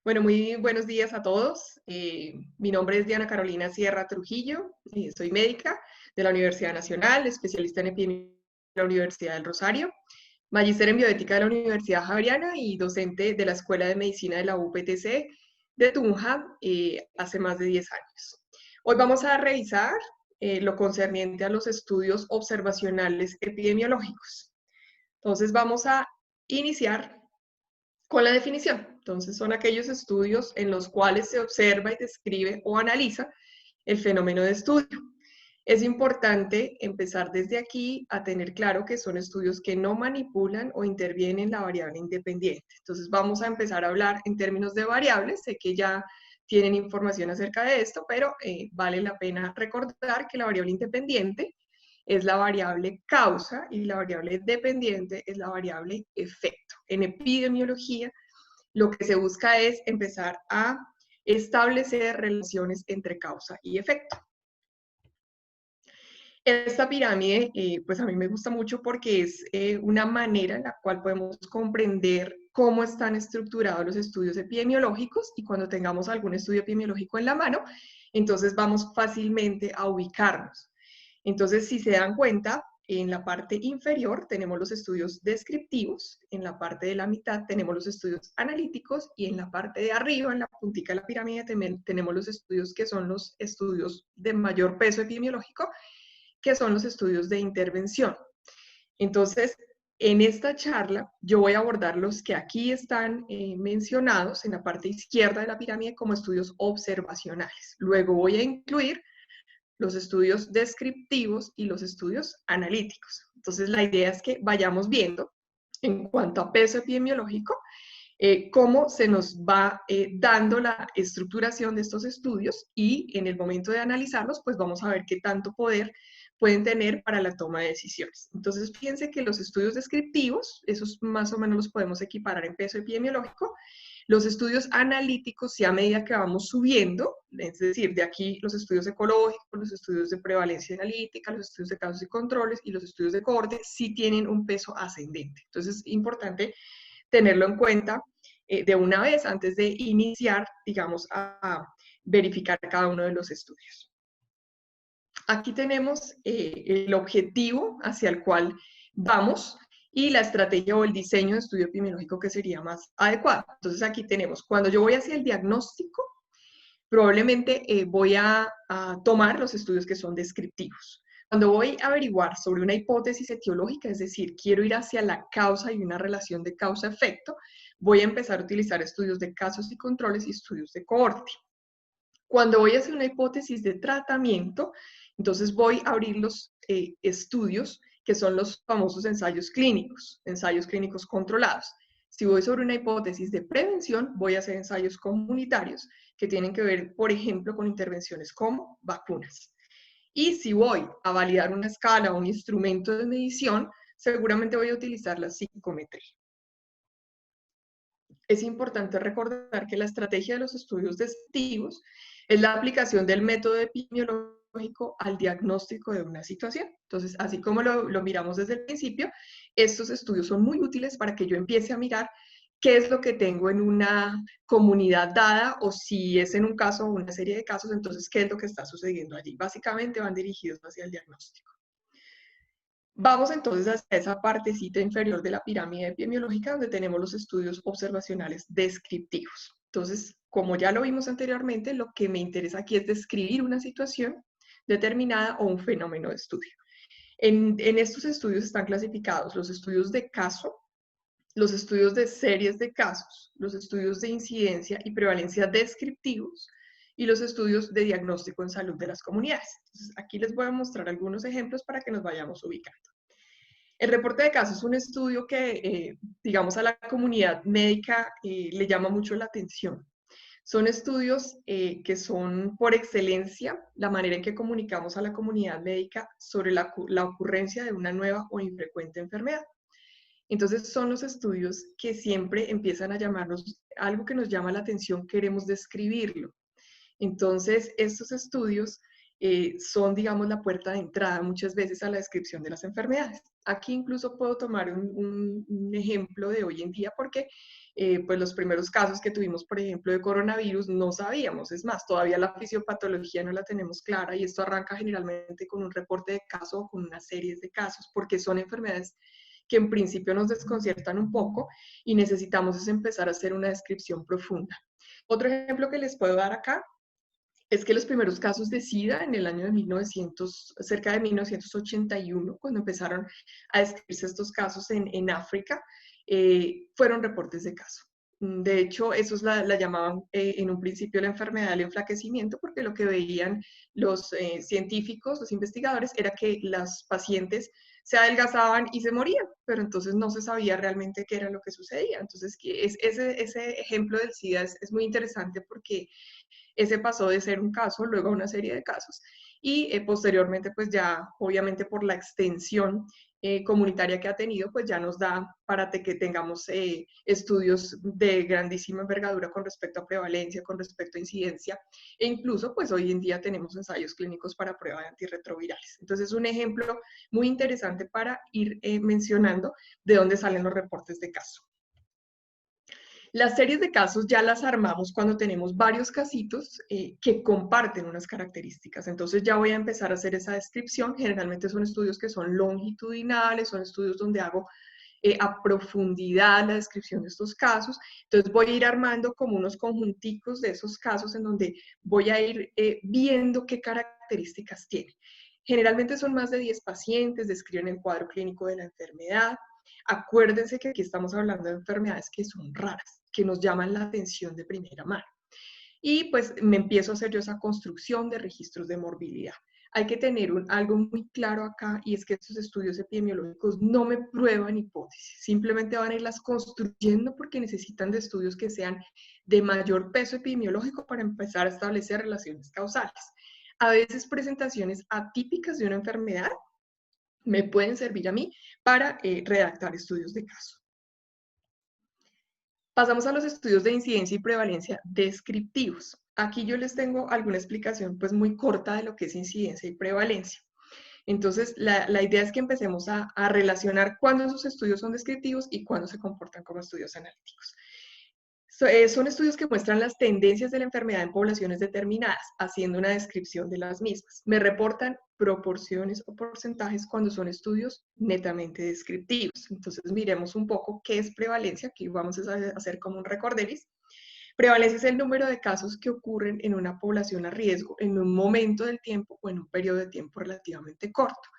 Bueno, muy buenos días a todos. Mi nombre es Diana Carolina Sierra Trujillo, soy médica de la Universidad Nacional, especialista en epidemiología de la Universidad del Rosario, magíster en bioética de la Universidad Javeriana y docente de la Escuela de Medicina de la UPTC de Tunja hace más de 10 años. Hoy vamos a revisar lo concerniente a los estudios observacionales epidemiológicos. Entonces vamos a iniciar con la definición. Entonces, son aquellos estudios en los cuales se observa y describe o analiza el fenómeno de estudio. Es importante empezar desde aquí a tener claro que son estudios que no manipulan o intervienen en la variable independiente. Entonces, vamos a empezar a hablar en términos de variables. Sé que ya tienen información acerca de esto, pero vale la pena recordar que la variable independiente es la variable causa y la variable dependiente es la variable efecto. En epidemiología, lo que se busca es empezar a establecer relaciones entre causa y efecto. Esta pirámide, pues a mí me gusta mucho porque es una manera en la cual podemos comprender cómo están estructurados los estudios epidemiológicos y cuando tengamos algún estudio epidemiológico en la mano, entonces vamos fácilmente a ubicarnos. Entonces, si se dan cuenta, en la parte inferior tenemos los estudios descriptivos, en la parte de la mitad tenemos los estudios analíticos y en la parte de arriba, en la puntica de la pirámide, tenemos los estudios que son los estudios de mayor peso epidemiológico, que son los estudios de intervención. Entonces, en esta charla yo voy a abordar los que aquí están mencionados en la parte izquierda de la pirámide como estudios observacionales. Luego voy a incluir los estudios descriptivos y los estudios analíticos. Entonces, la idea es que vayamos viendo, en cuanto a peso epidemiológico, cómo se nos va dando la estructuración de estos estudios y en el momento de analizarlos, pues vamos a ver qué tanto poder pueden tener para la toma de decisiones. Entonces, fíjense que los estudios descriptivos, esos más o menos los podemos equiparar en peso epidemiológico. Los estudios analíticos, sí, a medida que vamos subiendo, es decir, de aquí los estudios ecológicos, los estudios de prevalencia analítica, los estudios de casos y controles y los estudios de cohorte, sí tienen un peso ascendente. Entonces, es importante tenerlo en cuenta de una vez antes de iniciar, digamos, a verificar cada uno de los estudios. Aquí tenemos el objetivo hacia el cual vamos y la estrategia o el diseño de estudio epidemiológico que sería más adecuado. Entonces aquí tenemos, cuando yo voy hacia el diagnóstico, probablemente voy a tomar los estudios que son descriptivos. Cuando voy a averiguar sobre una hipótesis etiológica, es decir, quiero ir hacia la causa y una relación de causa-efecto, voy a empezar a utilizar estudios de casos y controles y estudios de cohorte. Cuando voy a hacer una hipótesis de tratamiento, entonces voy a abrir los estudios que son los famosos ensayos clínicos controlados. Si voy sobre una hipótesis de prevención, voy a hacer ensayos comunitarios que tienen que ver, por ejemplo, con intervenciones como vacunas. Y si voy a validar una escala o un instrumento de medición, seguramente voy a utilizar la psicometría. Es importante recordar que la estrategia de los estudios descriptivos es la aplicación del método epidemiológico al diagnóstico de una situación. Entonces, así como lo miramos desde el principio, estos estudios son muy útiles para que yo empiece a mirar qué es lo que tengo en una comunidad dada o si es en un caso o una serie de casos, entonces qué es lo que está sucediendo allí. Básicamente van dirigidos hacia el diagnóstico. Vamos entonces hacia esa partecita inferior de la pirámide epidemiológica donde tenemos los estudios observacionales descriptivos. Entonces, como ya lo vimos anteriormente, lo que me interesa aquí es describir una situación determinada o un fenómeno de estudio. En estos estudios están clasificados los estudios de caso, los estudios de series de casos, los estudios de incidencia y prevalencia descriptivos y los estudios de diagnóstico en salud de las comunidades. Entonces, aquí les voy a mostrar algunos ejemplos para que nos vayamos ubicando. El reporte de casos es un estudio que, digamos, a la comunidad médica le llama mucho la atención. Son estudios que son por excelencia la manera en que comunicamos a la comunidad médica sobre la ocurrencia de una nueva o infrecuente enfermedad. Entonces son los estudios que siempre empiezan a llamarnos, algo que nos llama la atención, queremos describirlo. Entonces estos estudios son, digamos, la puerta de entrada muchas veces a la descripción de las enfermedades. Aquí incluso puedo tomar un ejemplo de hoy en día porque pues los primeros casos que tuvimos, por ejemplo, de coronavirus, no sabíamos. Es más, todavía la fisiopatología no la tenemos clara y esto arranca generalmente con un reporte de caso o con una serie de casos, porque son enfermedades que en principio nos desconciertan un poco y necesitamos es empezar a hacer una descripción profunda. Otro ejemplo que les puedo dar acá es que los primeros casos de SIDA en el año de 1900, cerca de 1981, cuando empezaron a describirse estos casos en África, fueron reportes de caso. De hecho, esos la llamaban en un principio la enfermedad del enflaquecimiento, porque lo que veían los científicos, los investigadores, era que las pacientes se adelgazaban y se morían, pero entonces no se sabía realmente qué era lo que sucedía. Entonces, ese ejemplo del SIDA es muy interesante porque ese pasó de ser un caso, luego a una serie de casos, y posteriormente, pues ya, obviamente por la extensión comunitaria que ha tenido, pues ya nos da para que tengamos estudios de grandísima envergadura con respecto a prevalencia, con respecto a incidencia, e incluso, pues hoy en día tenemos ensayos clínicos para prueba de antirretrovirales. Entonces, es un ejemplo muy interesante para ir mencionando de dónde salen los reportes de caso. Las series de casos ya las armamos cuando tenemos varios casitos que comparten unas características. Entonces ya voy a empezar a hacer esa descripción. Generalmente son estudios que son longitudinales, son estudios donde hago a profundidad la descripción de estos casos. Entonces voy a ir armando como unos conjunticos de esos casos en donde voy a ir viendo qué características tienen. Generalmente son más de 10 pacientes, describen el cuadro clínico de la enfermedad. Acuérdense que aquí estamos hablando de enfermedades que son raras, que nos llaman la atención de primera mano. Y pues me empiezo a hacer yo esa construcción de registros de morbilidad. Hay que tener algo muy claro acá y es que estos estudios epidemiológicos no me prueban hipótesis, simplemente van a irlas construyendo porque necesitan de estudios que sean de mayor peso epidemiológico para empezar a establecer relaciones causales. A veces presentaciones atípicas de una enfermedad me pueden servir a mí para redactar estudios de caso. Pasamos a los estudios de incidencia y prevalencia descriptivos. Aquí yo les tengo alguna explicación pues muy corta de lo que es incidencia y prevalencia. Entonces, la idea es que empecemos a relacionar cuándo esos estudios son descriptivos y cuándo se comportan como estudios analíticos. Son estudios que muestran las tendencias de la enfermedad en poblaciones determinadas, haciendo una descripción de las mismas. Me reportan proporciones o porcentajes cuando son estudios netamente descriptivos. Entonces, miremos un poco qué es prevalencia. Aquí vamos a hacer como un recorderis. Prevalencia es el número de casos que ocurren en una población a riesgo en un momento del tiempo o en un periodo de tiempo relativamente corto.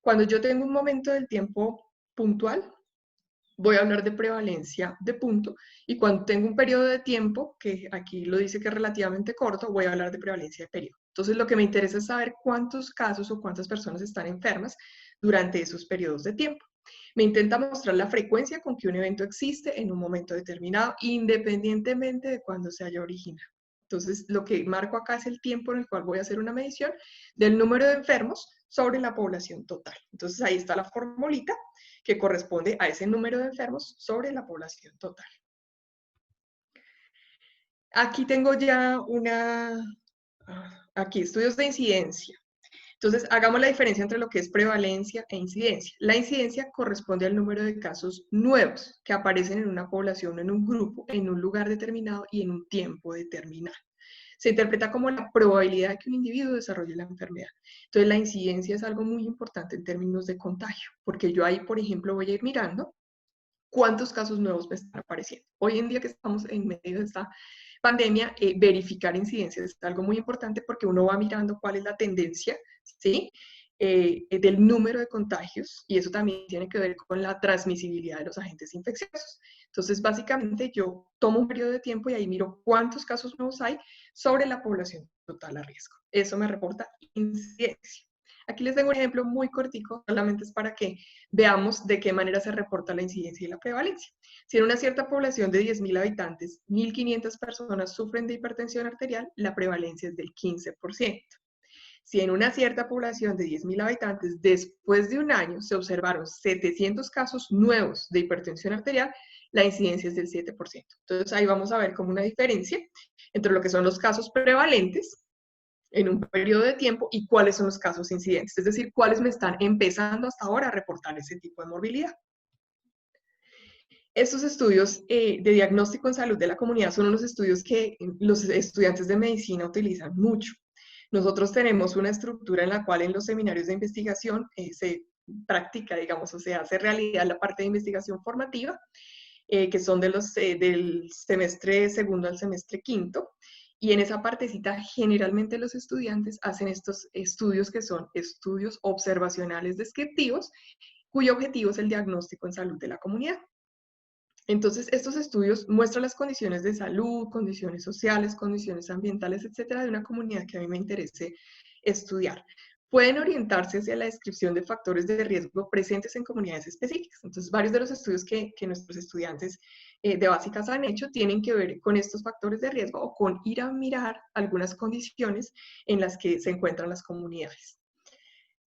Cuando yo tengo un momento del tiempo puntual, voy a hablar de prevalencia de punto, y cuando tengo un periodo de tiempo, que aquí lo dice que es relativamente corto, voy a hablar de prevalencia de periodo. Entonces, lo que me interesa es saber cuántos casos o cuántas personas están enfermas durante esos periodos de tiempo. Me intenta mostrar la frecuencia con que un evento existe en un momento determinado, independientemente de cuándo se haya originado. Entonces, lo que marco acá es el tiempo en el cual voy a hacer una medición del número de enfermos sobre la población total. Entonces, ahí está la formulita que corresponde a ese número de enfermos sobre la población total. Aquí tengo ya aquí estudios de incidencia. Entonces, hagamos la diferencia entre lo que es prevalencia e incidencia. La incidencia corresponde al número de casos nuevos que aparecen en una población, en un grupo, en un lugar determinado y en un tiempo determinado. Se interpreta como la probabilidad de que un individuo desarrolle la enfermedad. Entonces, la incidencia es algo muy importante en términos de contagio, porque yo ahí, por ejemplo, voy a ir mirando cuántos casos nuevos me están apareciendo. Hoy en día que estamos en medio de esta pandemia, verificar incidencias es algo muy importante porque uno va mirando cuál es la tendencia, ¿sí? Del número de contagios, y eso también tiene que ver con la transmisibilidad de los agentes infecciosos. Entonces, básicamente, yo tomo un periodo de tiempo y ahí miro cuántos casos nuevos hay sobre la población total a riesgo. Eso me reporta incidencia. Aquí les tengo un ejemplo muy cortico, solamente es para que veamos de qué manera se reporta la incidencia y la prevalencia. Si en una cierta población de 10.000 habitantes, 1.500 personas sufren de hipertensión arterial, la prevalencia es del 15%. Si en una cierta población de 10.000 habitantes, después de un año, se observaron 700 casos nuevos de hipertensión arterial, la incidencia es del 7%. Entonces ahí vamos a ver como una diferencia entre lo que son los casos prevalentes en un periodo de tiempo y cuáles son los casos incidentes, es decir, cuáles me están empezando hasta ahora a reportar ese tipo de morbilidad. Estos estudios de diagnóstico en salud de la comunidad son unos estudios que los estudiantes de medicina utilizan mucho. Nosotros tenemos una estructura en la cual en los seminarios de investigación se practica, digamos, o sea, hace realidad la parte de investigación formativa, que son del semestre segundo al semestre quinto, y en esa partecita generalmente los estudiantes hacen estos estudios que son estudios observacionales descriptivos, cuyo objetivo es el diagnóstico en salud de la comunidad. Entonces, estos estudios muestran las condiciones de salud, condiciones sociales, condiciones ambientales, etcétera, de una comunidad que a mí me interese estudiar. Pueden orientarse hacia la descripción de factores de riesgo presentes en comunidades específicas. Entonces, varios de los estudios que nuestros estudiantes de básicas han hecho tienen que ver con estos factores de riesgo o con ir a mirar algunas condiciones en las que se encuentran las comunidades.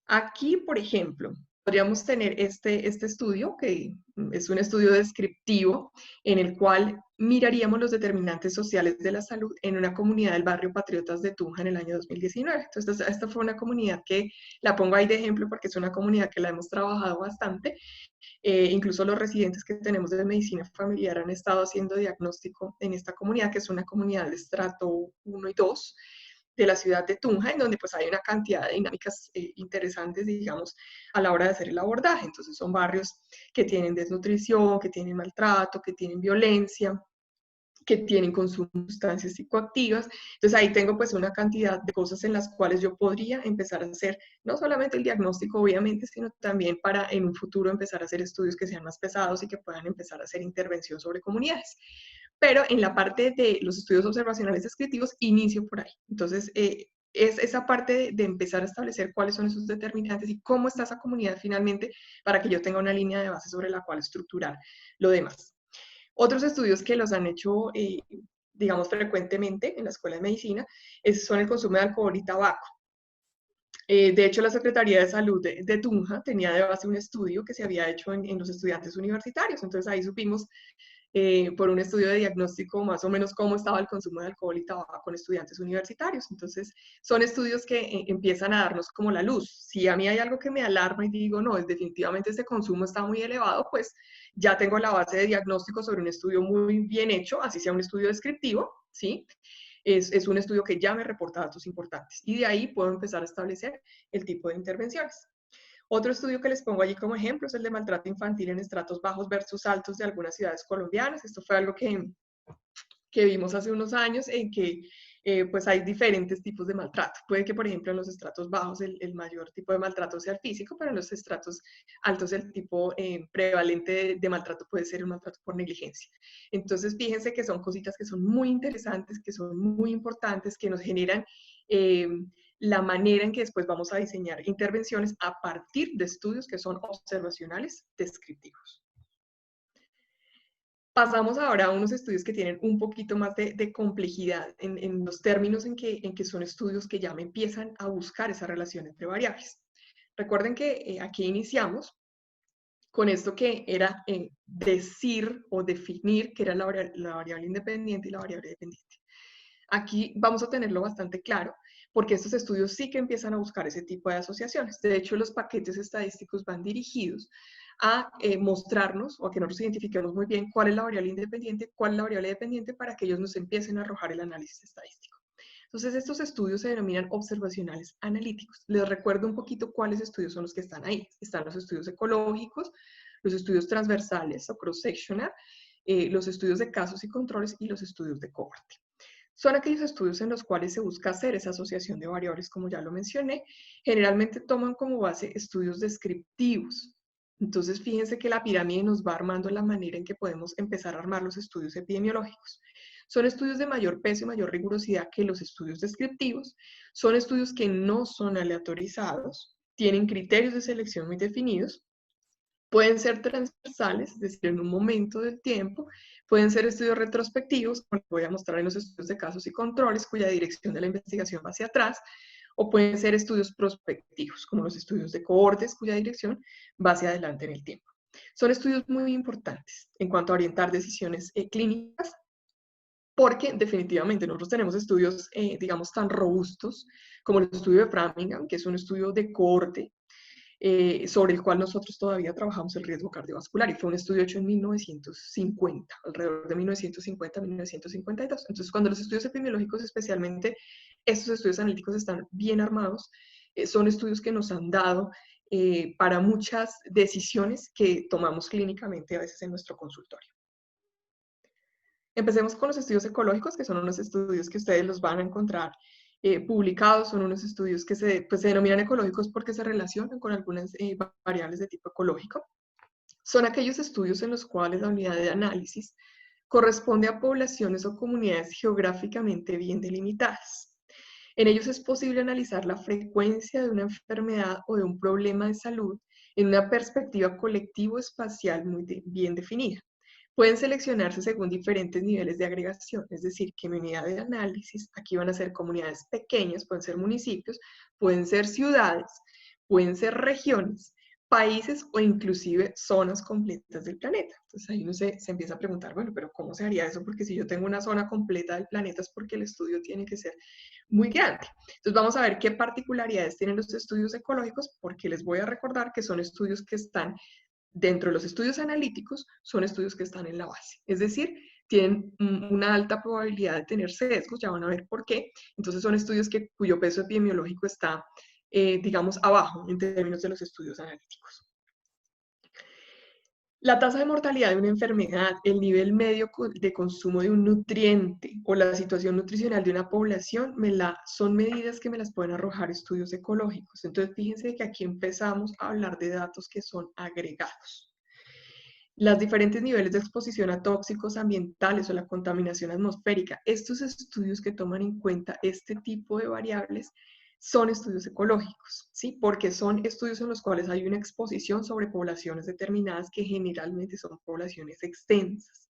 Aquí, por ejemplo, podríamos tener este estudio, que es un estudio descriptivo, en el cual miraríamos los determinantes sociales de la salud en una comunidad del barrio Patriotas de Tunja en el año 2019. Entonces, esta fue una comunidad que la pongo ahí de ejemplo porque es una comunidad que la hemos trabajado bastante. Incluso los residentes que tenemos de medicina familiar han estado haciendo diagnóstico en esta comunidad, que es una comunidad de estrato 1 y 2 de la ciudad de Tunja, en donde pues hay una cantidad de dinámicas interesantes, digamos, a la hora de hacer el abordaje. Entonces son barrios que tienen desnutrición, que tienen maltrato, que tienen violencia, que tienen consumo de sustancias psicoactivas. Entonces ahí tengo pues una cantidad de cosas en las cuales yo podría empezar a hacer no solamente el diagnóstico, obviamente, sino también para en un futuro empezar a hacer estudios que sean más pesados y que puedan empezar a hacer intervención sobre comunidades. Pero en la parte de los estudios observacionales descriptivos, inicio por ahí. Entonces, es esa parte de empezar a establecer cuáles son esos determinantes y cómo está esa comunidad finalmente para que yo tenga una línea de base sobre la cual estructurar lo demás. Otros estudios que los han hecho, digamos, frecuentemente en la Escuela de Medicina son el consumo de alcohol y tabaco. De hecho, la Secretaría de Salud de Tunja tenía de base un estudio que se había hecho en los estudiantes universitarios. Entonces ahí supimos por un estudio de diagnóstico más o menos cómo estaba el consumo de alcohol y tabaco con estudiantes universitarios. Entonces, son estudios que empiezan a darnos como la luz. Si a mí hay algo que me alarma y digo, no, definitivamente este consumo está muy elevado, pues ya tengo la base de diagnóstico sobre un estudio muy bien hecho, así sea un estudio descriptivo, ¿sí? Es un estudio que ya me reporta datos importantes. Y de ahí puedo empezar a establecer el tipo de intervenciones. Otro estudio que les pongo allí como ejemplo es el de maltrato infantil en estratos bajos versus altos de algunas ciudades colombianas. Esto fue algo que vimos hace unos años en que pues hay diferentes tipos de maltrato. Puede que, por ejemplo, en los estratos bajos el mayor tipo de maltrato sea el físico, pero en los estratos altos el tipo prevalente de maltrato puede ser un maltrato por negligencia. Entonces, fíjense que son cositas que son muy interesantes, que son muy importantes, que nos generan la manera en que después vamos a diseñar intervenciones a partir de estudios que son observacionales descriptivos. Pasamos ahora a unos estudios que tienen un poquito más de complejidad en los términos en que son estudios que ya me empiezan a buscar esa relación entre variables. Recuerden que aquí iniciamos con esto que era decir o definir qué era la variable independiente y la variable dependiente. Aquí vamos a tenerlo bastante claro, porque estos estudios sí que empiezan a buscar ese tipo de asociaciones. De hecho, los paquetes estadísticos van dirigidos a mostrarnos o a que nosotros identifiquemos muy bien cuál es la variable independiente, cuál es la variable dependiente para que ellos nos empiecen a arrojar el análisis estadístico. Entonces, estos estudios se denominan observacionales analíticos. Les recuerdo un poquito cuáles estudios son los que están ahí. Están los estudios ecológicos, los estudios transversales o cross-sectional, los estudios de casos y controles y los estudios de cohorte. Son aquellos estudios en los cuales se busca hacer esa asociación de variables, como ya lo mencioné. Generalmente toman como base estudios descriptivos. Entonces, fíjense que la pirámide nos va armando la manera en que podemos empezar a armar los estudios epidemiológicos. Son estudios de mayor peso y mayor rigurosidad que los estudios descriptivos. Son estudios que no son aleatorizados, tienen criterios de selección muy definidos. Pueden ser transversales, es decir, en un momento del tiempo. Pueden ser estudios retrospectivos, como les voy a mostrar en los estudios de casos y controles, cuya dirección de la investigación va hacia atrás. O pueden ser estudios prospectivos, como los estudios de cohortes, cuya dirección va hacia adelante en el tiempo. Son estudios muy importantes en cuanto a orientar decisiones clínicas, porque definitivamente nosotros tenemos estudios, digamos, tan robustos como el estudio de Framingham, que es un estudio de cohorte, sobre el cual nosotros todavía trabajamos el riesgo cardiovascular, y fue un estudio hecho en 1950, alrededor de 1950-1952. Entonces, cuando los estudios epidemiológicos, especialmente estos estudios analíticos, están bien armados, son estudios que nos han dado para muchas decisiones que tomamos clínicamente a veces en nuestro consultorio. Empecemos con los estudios ecológicos, que son unos estudios que ustedes los van a encontrar publicados. Son unos estudios que se denominan ecológicos porque se relacionan con algunas variables de tipo ecológico. Son aquellos estudios en los cuales la unidad de análisis corresponde a poblaciones o comunidades geográficamente bien delimitadas. En ellos es posible analizar la frecuencia de una enfermedad o de un problema de salud en una perspectiva colectivo-espacial muy bien definida. Pueden seleccionarse según diferentes niveles de agregación, es decir, que mi unidad de análisis, aquí van a ser comunidades pequeñas, pueden ser municipios, pueden ser ciudades, pueden ser regiones, países o inclusive zonas completas del planeta. Entonces ahí uno se empieza a preguntar, bueno, pero ¿cómo se haría eso? Porque si yo tengo una zona completa del planeta es porque el estudio tiene que ser muy grande. Entonces vamos a ver qué particularidades tienen los estudios ecológicos, porque les voy a recordar que son estudios que están dentro de los estudios analíticos, son estudios que están en la base. Es decir, tienen una alta probabilidad de tener sesgos, ya van a ver por qué. Entonces son estudios cuyo peso epidemiológico está, digamos, abajo en términos de los estudios analíticos. La tasa de mortalidad de una enfermedad, el nivel medio de consumo de un nutriente o la situación nutricional de una población son medidas que me las pueden arrojar estudios ecológicos. Entonces, fíjense que aquí empezamos a hablar de datos que son agregados. Los diferentes niveles de exposición a tóxicos ambientales o la contaminación atmosférica, estos estudios que toman en cuenta este tipo de variables son estudios ecológicos, ¿sí? Porque son estudios en los cuales hay una exposición sobre poblaciones determinadas que generalmente son poblaciones extensas.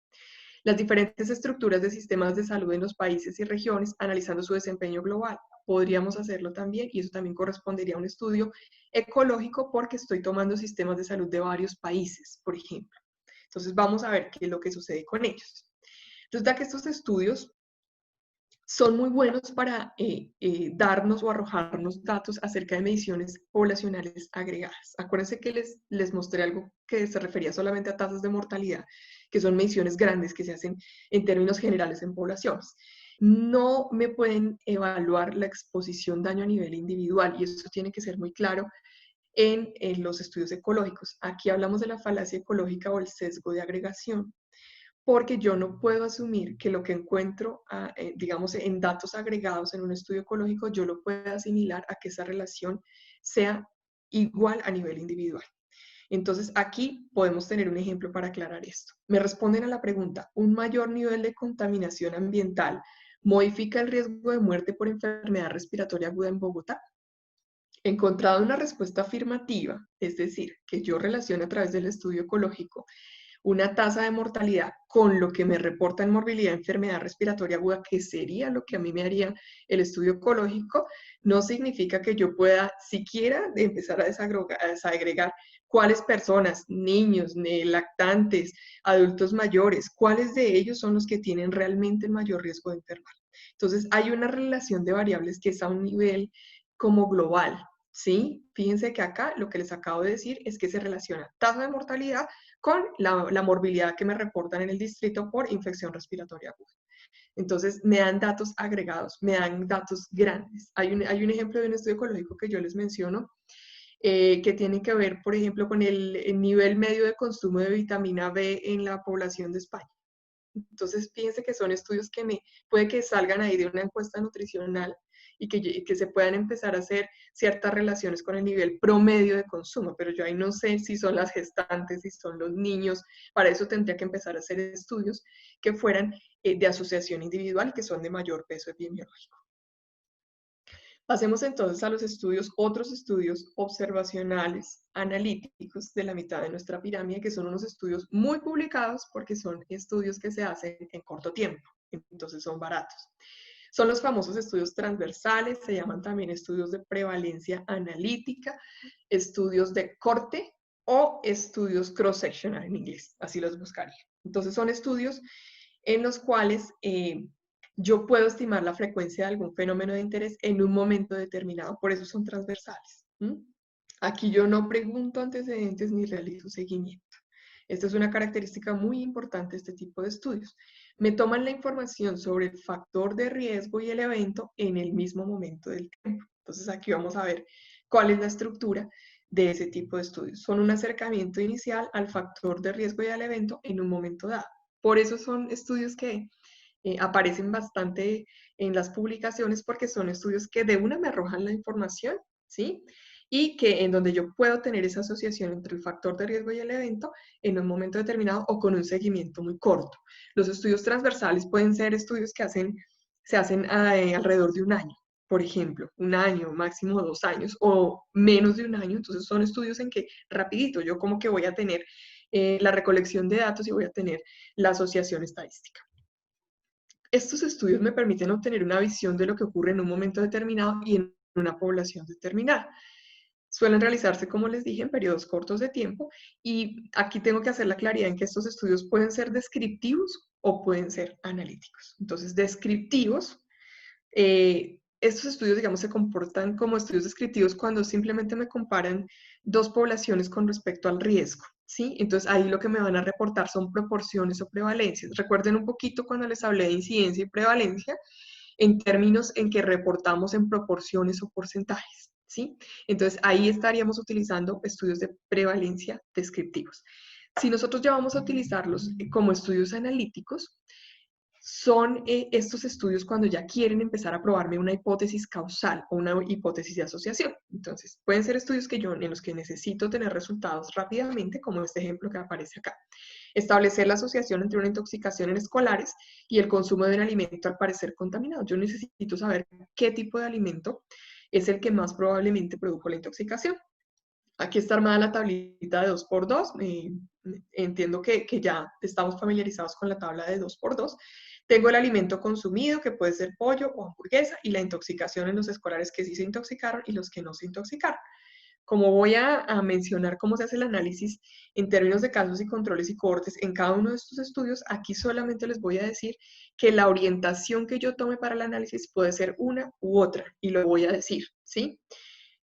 Las diferentes estructuras de sistemas de salud en los países y regiones, analizando su desempeño global. Podríamos hacerlo también, y eso también correspondería a un estudio ecológico porque estoy tomando sistemas de salud de varios países, por ejemplo. Entonces vamos a ver qué es lo que sucede con ellos. Resulta que estos estudios son muy buenos para darnos o arrojarnos datos acerca de mediciones poblacionales agregadas. Acuérdense que les mostré algo que se refería solamente a tasas de mortalidad, que son mediciones grandes que se hacen en términos generales en poblaciones. No me pueden evaluar la exposición daño a nivel individual, y eso tiene que ser muy claro en los estudios ecológicos. Aquí hablamos de la falacia ecológica o el sesgo de agregación, porque yo no puedo asumir que lo que encuentro, digamos, en datos agregados en un estudio ecológico, yo lo pueda asimilar a que esa relación sea igual a nivel individual. Entonces, aquí podemos tener un ejemplo para aclarar esto. Me responden a la pregunta, ¿un mayor nivel de contaminación ambiental modifica el riesgo de muerte por enfermedad respiratoria aguda en Bogotá? Encontrado una respuesta afirmativa, es decir, que yo relacione a través del estudio ecológico una tasa de mortalidad con lo que me reporta en morbilidad de enfermedad respiratoria aguda, que sería lo que a mí me haría el estudio ecológico, no significa que yo pueda siquiera empezar a desagregar cuáles personas, niños, lactantes, adultos mayores, cuáles de ellos son los que tienen realmente el mayor riesgo de enfermar. Entonces, hay una relación de variables que es a un nivel como global, ¿sí? Fíjense que acá lo que les acabo de decir es que se relaciona tasa de mortalidad con la morbilidad que me reportan en el distrito por infección respiratoria aguda. Entonces, me dan datos agregados, me dan datos grandes. Hay un ejemplo de un estudio ecológico que yo les menciono, que tiene que ver, por ejemplo, con el nivel medio de consumo de vitamina B en la población de España. Entonces, fíjense que son estudios que puede que salgan ahí de una encuesta nutricional y que se puedan empezar a hacer ciertas relaciones con el nivel promedio de consumo, pero yo ahí no sé si son las gestantes, si son los niños. Para eso tendría que empezar a hacer estudios que fueran de asociación individual, que son de mayor peso epidemiológico. Pasemos entonces a los estudios, otros estudios observacionales, analíticos de la mitad de nuestra pirámide, que son unos estudios muy publicados porque son estudios que se hacen en corto tiempo, entonces son baratos. Son los famosos estudios transversales, se llaman también estudios de prevalencia analítica, estudios de corte o estudios cross-sectional en inglés, así los buscaría. Entonces son estudios en los cuales yo puedo estimar la frecuencia de algún fenómeno de interés en un momento determinado, por eso son transversales. Aquí yo no pregunto antecedentes ni realizo seguimiento. Esta es una característica muy importante de este tipo de estudios. Me toman la información sobre el factor de riesgo y el evento en el mismo momento del tiempo. Entonces aquí vamos a ver cuál es la estructura de ese tipo de estudios. Son un acercamiento inicial al factor de riesgo y al evento en un momento dado. Por eso son estudios que aparecen bastante en las publicaciones porque son estudios que de una me arrojan la información, ¿sí? Y que en donde yo puedo tener esa asociación entre el factor de riesgo y el evento en un momento determinado o con un seguimiento muy corto. Los estudios transversales pueden ser estudios que se hacen alrededor de un año, por ejemplo, un año, máximo 2 años o menos de un año. Entonces son estudios en que rapidito yo como que voy a tener la recolección de datos y voy a tener la asociación estadística. Estos estudios me permiten obtener una visión de lo que ocurre en un momento determinado y en una población determinada. Suelen realizarse, como les dije, en periodos cortos de tiempo y aquí tengo que hacer la claridad en que estos estudios pueden ser descriptivos o pueden ser analíticos. Entonces, descriptivos, estos estudios, digamos, se comportan como estudios descriptivos cuando simplemente me comparan dos poblaciones con respecto al riesgo, ¿sí? Entonces, ahí lo que me van a reportar son proporciones o prevalencias. Recuerden un poquito cuando les hablé de incidencia y prevalencia, en términos en que reportamos en proporciones o porcentajes, ¿sí? Entonces, ahí estaríamos utilizando estudios de prevalencia descriptivos. Si nosotros ya vamos a utilizarlos como estudios analíticos, son estos estudios cuando ya quieren empezar a probarme una hipótesis causal o una hipótesis de asociación. Entonces, pueden ser estudios en los que necesito tener resultados rápidamente, como este ejemplo que aparece acá. Establecer la asociación entre una intoxicación en escolares y el consumo de un alimento al parecer contaminado. Yo necesito saber qué tipo de alimento es el que más probablemente produjo la intoxicación. Aquí está armada la tablita de 2x2. Entiendo que ya estamos familiarizados con la tabla de 2x2. Tengo el alimento consumido, que puede ser pollo o hamburguesa, y la intoxicación en los escolares que sí se intoxicaron y los que no se intoxicaron. Como voy a mencionar cómo se hace el análisis en términos de casos y controles y cohortes en cada uno de estos estudios, aquí solamente les voy a decir que la orientación que yo tome para el análisis puede ser una u otra, y lo voy a decir, ¿sí?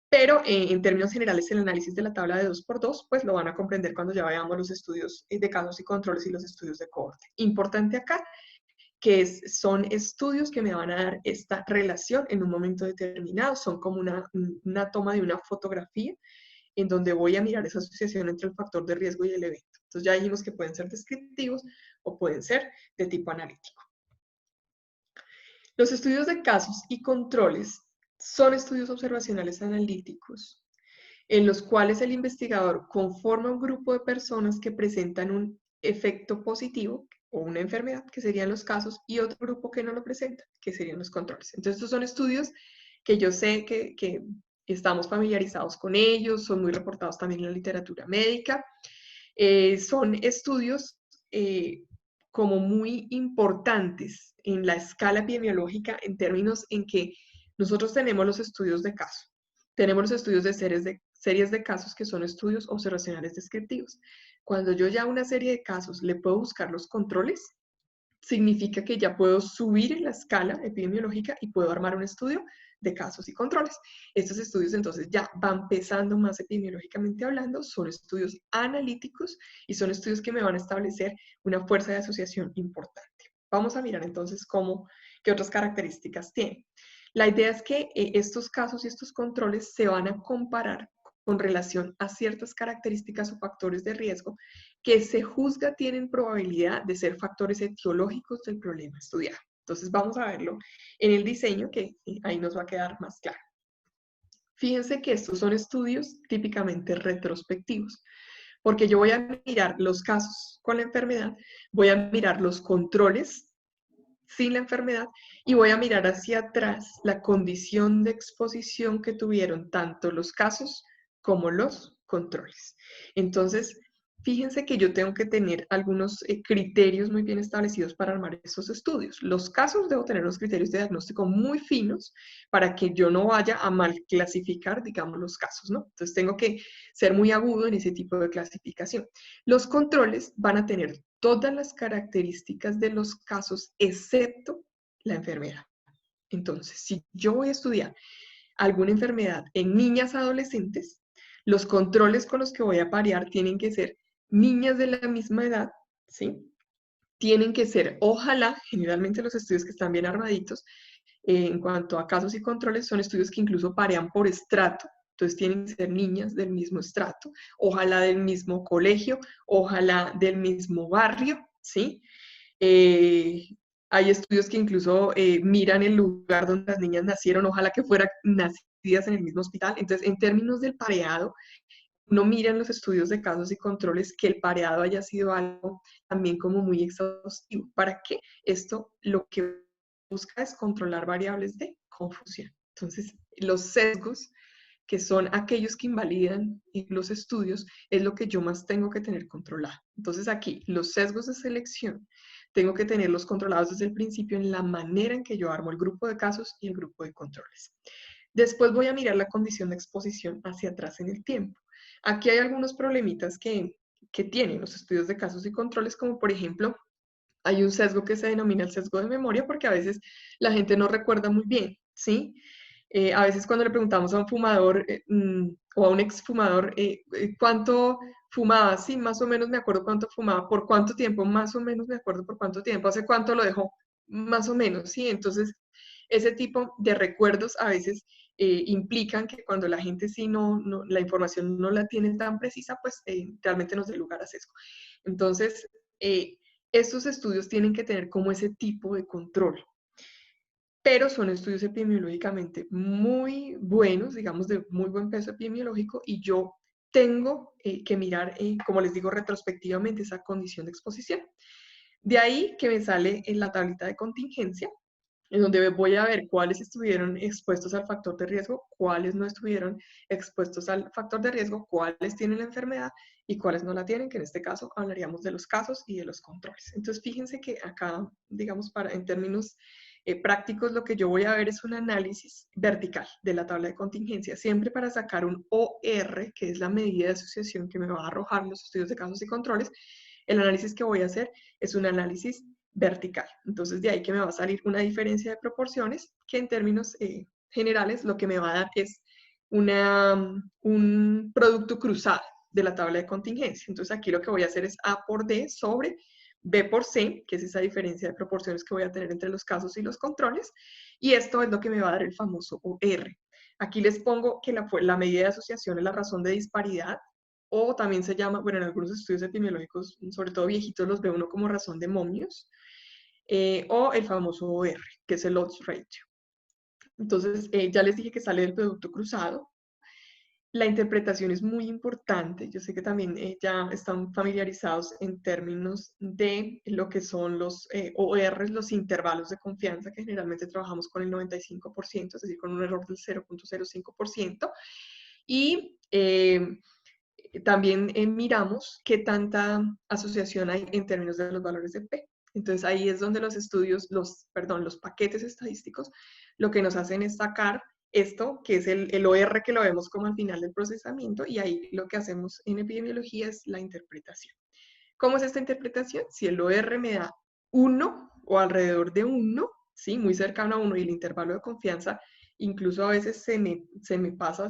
Pero en términos generales, el análisis de la tabla de 2x2, pues lo van a comprender cuando ya veamos los estudios de casos y controles y los estudios de cohorte. Importante acá que son estudios que me van a dar esta relación en un momento determinado, son como una toma de una fotografía en donde voy a mirar esa asociación entre el factor de riesgo y el evento. Entonces ya dijimos que pueden ser descriptivos o pueden ser de tipo analítico. Los estudios de casos y controles son estudios observacionales analíticos en los cuales el investigador conforma un grupo de personas que presentan un efecto positivo o una enfermedad, que serían los casos, y otro grupo que no lo presenta, que serían los controles. Entonces, estos son estudios que yo sé que estamos familiarizados con ellos, son muy reportados también en la literatura médica. Son estudios como muy importantes en la escala epidemiológica en términos en que nosotros tenemos los estudios de caso, tenemos los estudios de series de casos que son estudios observacionales descriptivos. Cuando yo ya a una serie de casos le puedo buscar los controles, significa que ya puedo subir en la escala epidemiológica y puedo armar un estudio de casos y controles. Estos estudios entonces ya van pesando más epidemiológicamente hablando, son estudios analíticos y son estudios que me van a establecer una fuerza de asociación importante. Vamos a mirar entonces qué otras características tienen. La idea es que estos casos y estos controles se van a comparar con relación a ciertas características o factores de riesgo que se juzga tienen probabilidad de ser factores etiológicos del problema estudiado. Entonces vamos a verlo en el diseño, que ahí nos va a quedar más claro. Fíjense que estos son estudios típicamente retrospectivos, porque yo voy a mirar los casos con la enfermedad, voy a mirar los controles sin la enfermedad y voy a mirar hacia atrás la condición de exposición que tuvieron tanto los casos como los controles. Entonces, fíjense que yo tengo que tener algunos criterios muy bien establecidos para armar esos estudios. Los casos debo tener unos criterios de diagnóstico muy finos para que yo no vaya a mal clasificar, digamos, los casos, ¿no? Entonces tengo que ser muy agudo en ese tipo de clasificación. Los controles van a tener todas las características de los casos excepto la enfermedad. Entonces, si yo voy a estudiar alguna enfermedad en niñas adolescentes, Los controles con los que voy a parear tienen que ser niñas de la misma edad, ¿sí? Tienen que ser, ojalá, generalmente los estudios que están bien armaditos, en cuanto a casos y controles, son estudios que incluso parean por estrato. Entonces tienen que ser niñas del mismo estrato, ojalá del mismo colegio, ojalá del mismo barrio, ¿sí? Eh, Hay estudios que incluso miran el lugar donde las niñas nacieron, ojalá que fueran nacidas en el mismo hospital. Entonces, en términos del pareado, uno mira en los estudios de casos y controles que el pareado haya sido algo también como muy exhaustivo. ¿Para qué? Esto lo que busca es controlar variables de confusión. Entonces, los sesgos, que son aquellos que invalidan los estudios, es lo que yo más tengo que tener controlado. Entonces, aquí, los sesgos de selección, tengo que tenerlos controlados desde el principio en la manera en que yo armo el grupo de casos y el grupo de controles. Después voy a mirar la condición de exposición hacia atrás en el tiempo. Aquí hay algunos problemitas que tienen los estudios de casos y controles, como por ejemplo, hay un sesgo que se denomina el sesgo de memoria, porque a veces la gente no recuerda muy bien, ¿sí? A veces cuando le preguntamos a un fumador o a un exfumador cuánto fumaba, sí, más o menos me acuerdo cuánto fumaba, por cuánto tiempo, más o menos me acuerdo por cuánto tiempo, hace cuánto lo dejó, más o menos, ¿sí? Entonces, ese tipo de recuerdos a veces implican que cuando la gente sí la información no la tiene tan precisa, pues realmente nos dé lugar a sesgo. Entonces, estos estudios tienen que tener como ese tipo de control, pero son estudios epidemiológicamente muy buenos, digamos, de muy buen peso epidemiológico, y yo tengo que mirar, como les digo, retrospectivamente esa condición de exposición. De ahí que me sale en la tablita de contingencia, en donde voy a ver cuáles estuvieron expuestos al factor de riesgo, cuáles no estuvieron expuestos al factor de riesgo, cuáles tienen la enfermedad y cuáles no la tienen, que en este caso hablaríamos de los casos y de los controles. Entonces, fíjense que acá, digamos, en términos prácticos, lo que yo voy a ver es un análisis vertical de la tabla de contingencia, siempre para sacar un OR, que es la medida de asociación que me va a arrojar los estudios de casos y controles. El análisis que voy a hacer es un análisis vertical. Entonces, de ahí que me va a salir una diferencia de proporciones que en términos generales lo que me va a dar es un producto cruzado de la tabla de contingencia. Entonces, aquí lo que voy a hacer es A por D sobre B por C, que es esa diferencia de proporciones que voy a tener entre los casos y los controles, y esto es lo que me va a dar el famoso OR. Aquí les pongo que la medida de asociación es la razón de disparidad, o también se llama, bueno, en algunos estudios epidemiológicos, sobre todo viejitos, los ve uno como razón de momios, o el famoso OR, que es el odds ratio. Entonces, ya les dije que sale del producto cruzado. La interpretación es muy importante. Yo sé que también ya están familiarizados en términos de lo que son los OR, los intervalos de confianza, que generalmente trabajamos con el 95%, es decir, con un error del 0.05%. Y también miramos qué tanta asociación hay en términos de los valores de P. Entonces ahí es donde los estudios, los paquetes estadísticos, lo que nos hacen es sacar esto, que es el OR que lo vemos como al final del procesamiento, y ahí lo que hacemos en epidemiología es la interpretación. ¿Cómo es esta interpretación? Si el OR me da 1 o alrededor de 1, ¿sí? Muy cercano a 1, y el intervalo de confianza incluso a veces se me pasa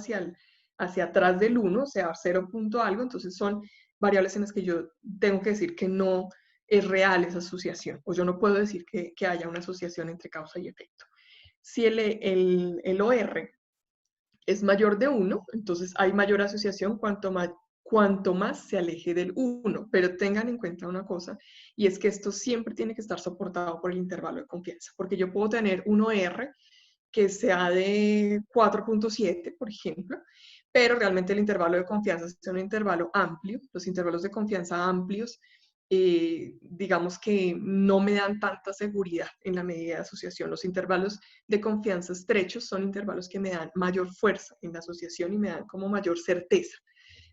hacia atrás del 1, o sea, 0 punto algo, entonces son variables en las que yo tengo que decir que no es real esa asociación, o yo no puedo decir que haya una asociación entre causa y efecto. Si el OR es mayor de 1, entonces hay mayor asociación cuanto más se aleje del 1, pero tengan en cuenta una cosa, y es que esto siempre tiene que estar soportado por el intervalo de confianza, porque yo puedo tener un OR que sea de 4.7, por ejemplo, pero realmente el intervalo de confianza es un intervalo amplio. Los intervalos de confianza amplios, digamos que no me dan tanta seguridad en la medida de asociación. Los intervalos de confianza estrechos son intervalos que me dan mayor fuerza en la asociación y me dan como mayor certeza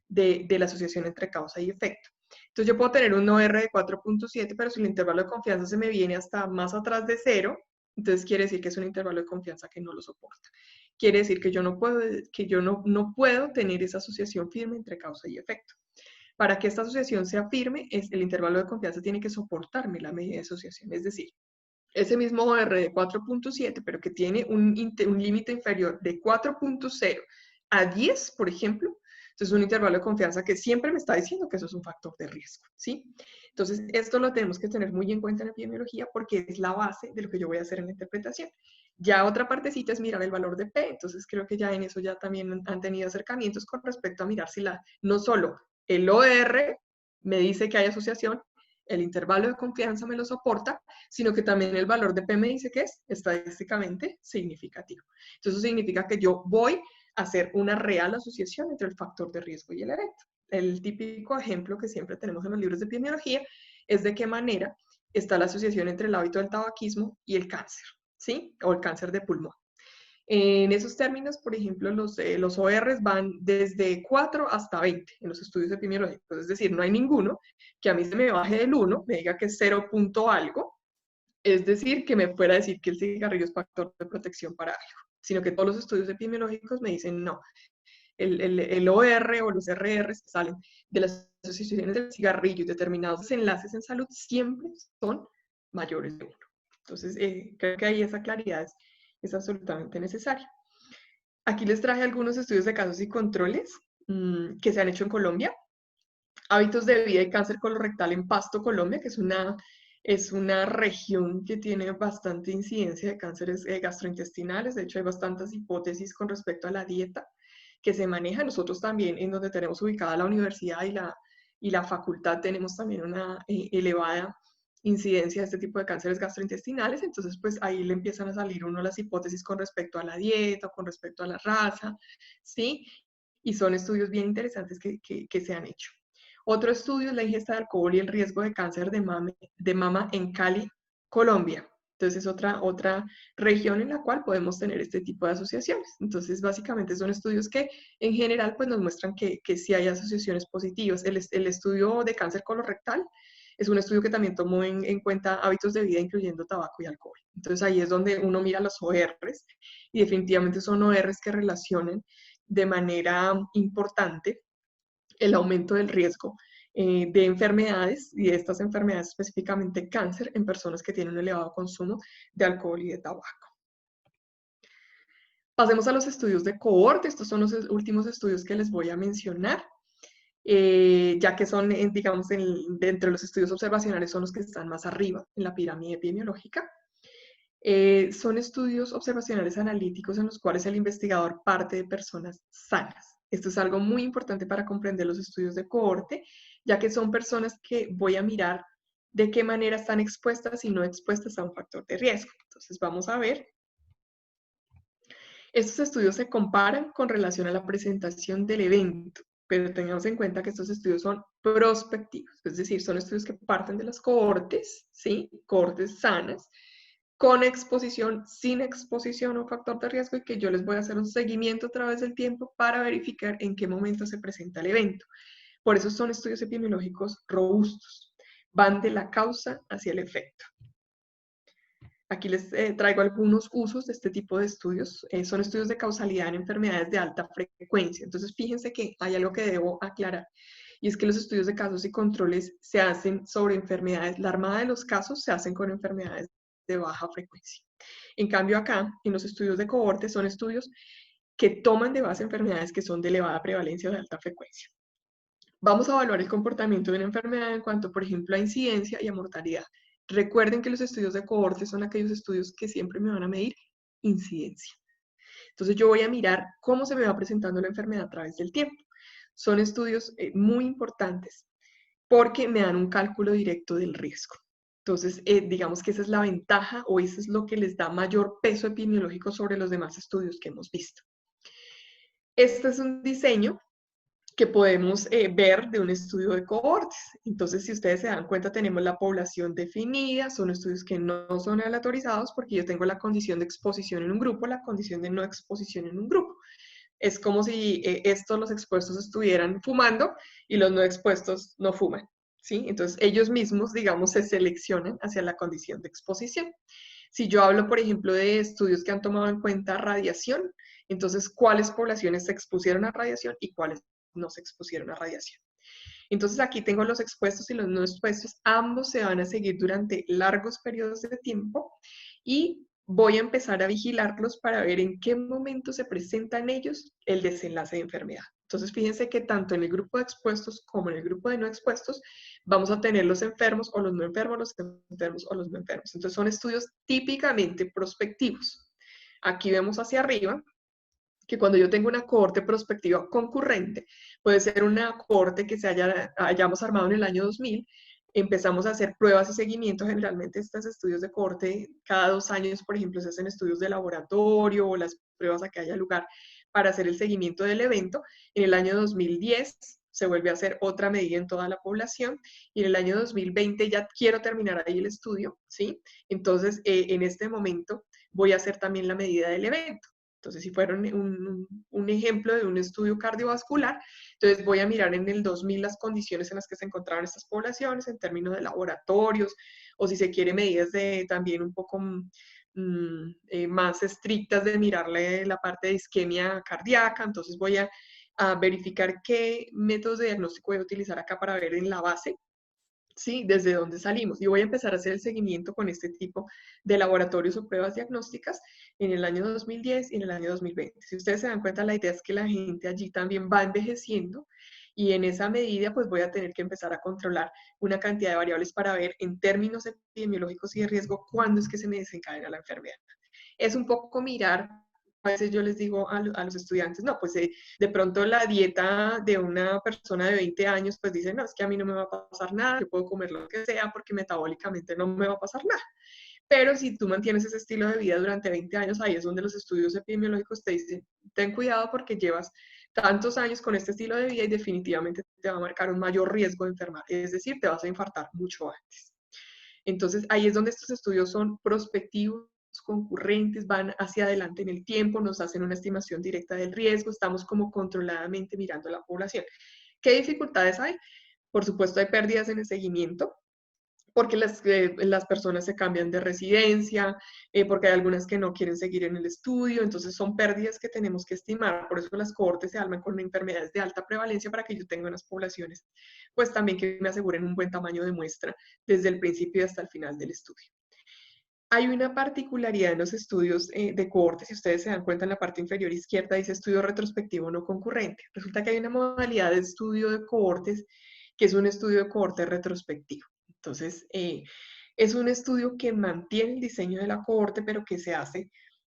de la asociación entre causa y efecto. Entonces yo puedo tener un OR de 4.7, pero si el intervalo de confianza se me viene hasta más atrás de 0, entonces quiere decir que es un intervalo de confianza que no lo soporta. Quiere decir que yo no puedo tener esa asociación firme entre causa y efecto. Para que esta asociación sea firme, el intervalo de confianza tiene que soportarme la medida de asociación. Es decir, ese mismo OR de 4.7, pero que tiene un límite inferior de 4.0 a 10, por ejemplo, Entonces, un intervalo de confianza que siempre me está diciendo que eso es un factor de riesgo, ¿sí? Entonces, esto lo tenemos que tener muy en cuenta en epidemiología porque es la base de lo que yo voy a hacer en la interpretación. Ya otra partecita es mirar el valor de P, entonces creo que ya en eso ya también han tenido acercamientos con respecto a mirar si no solo el OR me dice que hay asociación, el intervalo de confianza me lo soporta, sino que también el valor de P me dice que es estadísticamente significativo. Entonces, eso significa que yo voy a hacer una real asociación entre el factor de riesgo y el evento. El típico ejemplo que siempre tenemos en los libros de epidemiología es de qué manera está la asociación entre el hábito del tabaquismo y el cáncer, ¿sí? O el cáncer de pulmón. En esos términos, por ejemplo, los ORs van desde 4 hasta 20 en los estudios epidemiológicos. Es decir, no hay ninguno que a mí se me baje del 1, me diga que es 0 punto algo, es decir, que me fuera a decir que el cigarrillo es factor de protección para algo, sino que todos los estudios epidemiológicos me dicen no. El OR o los RRs que salen de las asociaciones del cigarrillo y determinados enlaces en salud siempre son mayores de 1. Entonces, creo que ahí esa claridad es absolutamente necesaria. Aquí les traje algunos estudios de casos y controles que se han hecho en Colombia. Hábitos de vida y cáncer colorectal en Pasto, Colombia, que es una región que tiene bastante incidencia de cánceres gastrointestinales. De hecho, hay bastantes hipótesis con respecto a la dieta que se maneja. Nosotros también, en donde tenemos ubicada la universidad y la facultad, tenemos también una elevada incidencia de este tipo de cánceres gastrointestinales. Entonces, pues ahí le empiezan a salir uno las hipótesis con respecto a la dieta, con respecto a la raza, ¿sí? Y son estudios bien interesantes que se han hecho. Otro estudio es la ingesta de alcohol y el riesgo de cáncer de mama en Cali, Colombia. Entonces es otra región en la cual podemos tener este tipo de asociaciones. Entonces básicamente son estudios que en general pues nos muestran que sí hay asociaciones positivas. El estudio de cáncer colorectal es un estudio que también tomó en cuenta hábitos de vida incluyendo tabaco y alcohol. Entonces ahí es donde uno mira los ORs y definitivamente son ORs que relacionan de manera importante el aumento del riesgo de enfermedades y de estas enfermedades específicamente cáncer en personas que tienen un elevado consumo de alcohol y de tabaco. Pasemos a los estudios de cohorte. Estos son los últimos estudios que les voy a mencionar, ya que son, digamos, de entre los estudios observacionales son los que están más arriba en la pirámide epidemiológica. Son estudios observacionales analíticos en los cuales el investigador parte de personas sanas. Esto es algo muy importante para comprender los estudios de cohorte, ya que son personas que voy a mirar de qué manera están expuestas y no expuestas a un factor de riesgo. Entonces vamos a ver. Estos estudios se comparan con relación a la presentación del evento, pero tengamos en cuenta que estos estudios son prospectivos, es decir, son estudios que parten de las cohortes, ¿sí? Cohortes sanas, con exposición, sin exposición a un factor de riesgo y que yo les voy a hacer un seguimiento a través del tiempo para verificar en qué momento se presenta el evento. Por eso son estudios epidemiológicos robustos. Van de la causa hacia el efecto. Aquí les traigo algunos usos de este tipo de estudios. Son estudios de causalidad en enfermedades de alta frecuencia. Entonces, fíjense que hay algo que debo aclarar. Y es que los estudios de casos y controles se hacen sobre enfermedades. La armada de los casos se hacen con enfermedades de baja frecuencia. En cambio, acá, en los estudios de cohorte, son estudios que toman de base enfermedades que son de elevada prevalencia o de alta frecuencia. Vamos a evaluar el comportamiento de una enfermedad en cuanto, por ejemplo, a incidencia y a mortalidad. Recuerden que los estudios de cohorte son aquellos estudios que siempre me van a medir incidencia. Entonces yo voy a mirar cómo se me va presentando la enfermedad a través del tiempo. Son estudios muy importantes porque me dan un cálculo directo del riesgo. Entonces, digamos que esa es la ventaja o eso es lo que les da mayor peso epidemiológico sobre los demás estudios que hemos visto. Este es un diseño que podemos ver de un estudio de cohortes. Entonces, si ustedes se dan cuenta, tenemos la población definida, son estudios que no son aleatorizados porque yo tengo la condición de exposición en un grupo, la condición de no exposición en un grupo. Es como si estos, los expuestos, estuvieran fumando y los no expuestos no fuman, ¿sí? Entonces, ellos mismos, digamos, se seleccionan hacia la condición de exposición. Si yo hablo, por ejemplo, de estudios que han tomado en cuenta radiación, entonces, ¿cuáles poblaciones se expusieron a radiación y cuáles no se expusieron a radiación? Entonces, aquí tengo los expuestos y los no expuestos. Ambos se van a seguir durante largos periodos de tiempo y voy a empezar a vigilarlos para ver en qué momento se presenta en ellos el desenlace de enfermedad. Entonces, fíjense que tanto en el grupo de expuestos como en el grupo de no expuestos vamos a tener los enfermos o los no enfermos, los enfermos o los no enfermos. Entonces, son estudios típicamente prospectivos. Aquí vemos hacia arriba que cuando yo tengo una cohorte prospectiva concurrente, puede ser una cohorte que hayamos armado en el año 2000, empezamos a hacer pruebas y seguimiento. Generalmente estos estudios de cohorte, cada 2 años, por ejemplo, se hacen estudios de laboratorio o las pruebas a que haya lugar para hacer el seguimiento del evento. En el año 2010 se vuelve a hacer otra medida en toda la población y en el año 2020 ya quiero terminar ahí el estudio, ¿sí? Entonces, en este momento voy a hacer también la medida del evento. Entonces, si fuera un ejemplo de un estudio cardiovascular, entonces voy a mirar en el 2000 las condiciones en las que se encontraban estas poblaciones en términos de laboratorios, o si se quiere medidas de también un poco más estrictas de mirarle la parte de isquemia cardíaca. Entonces voy a verificar qué métodos de diagnóstico voy a utilizar acá para ver en la base, ¿sí? Desde dónde salimos. Y voy a empezar a hacer el seguimiento con este tipo de laboratorios o pruebas diagnósticas en el año 2010 y en el año 2020. Si ustedes se dan cuenta, la idea es que la gente allí también va envejeciendo y en esa medida pues voy a tener que empezar a controlar una cantidad de variables para ver en términos epidemiológicos y de riesgo cuándo es que se me desencadena la enfermedad. Es un poco mirar, a veces yo les digo a los estudiantes, no, pues de pronto la dieta de una persona de 20 años, pues dice, no, es que a mí no me va a pasar nada, yo puedo comer lo que sea porque metabólicamente no me va a pasar nada. Pero si tú mantienes ese estilo de vida durante 20 años, ahí es donde los estudios epidemiológicos te dicen, ten cuidado porque llevas tantos años con este estilo de vida y definitivamente te va a marcar un mayor riesgo de enfermar, es decir, te vas a infartar mucho antes. Entonces, ahí es donde estos estudios son prospectivos, concurrentes, van hacia adelante en el tiempo, nos hacen una estimación directa del riesgo, estamos como controladamente mirando a la población. ¿Qué dificultades hay? Por supuesto, hay pérdidas en el seguimiento, porque las personas se cambian de residencia, porque hay algunas que no quieren seguir en el estudio, entonces son pérdidas que tenemos que estimar, por eso las cohortes se arman con enfermedades de alta prevalencia para que yo tenga unas poblaciones, pues también que me aseguren un buen tamaño de muestra desde el principio hasta el final del estudio. Hay una particularidad en los estudios de cohortes, si ustedes se dan cuenta en la parte inferior izquierda dice estudio retrospectivo no concurrente. Resulta que hay una modalidad de estudio de cohortes que es un estudio de cohorte retrospectivo. Entonces, es un estudio que mantiene el diseño de la cohorte, pero que se hace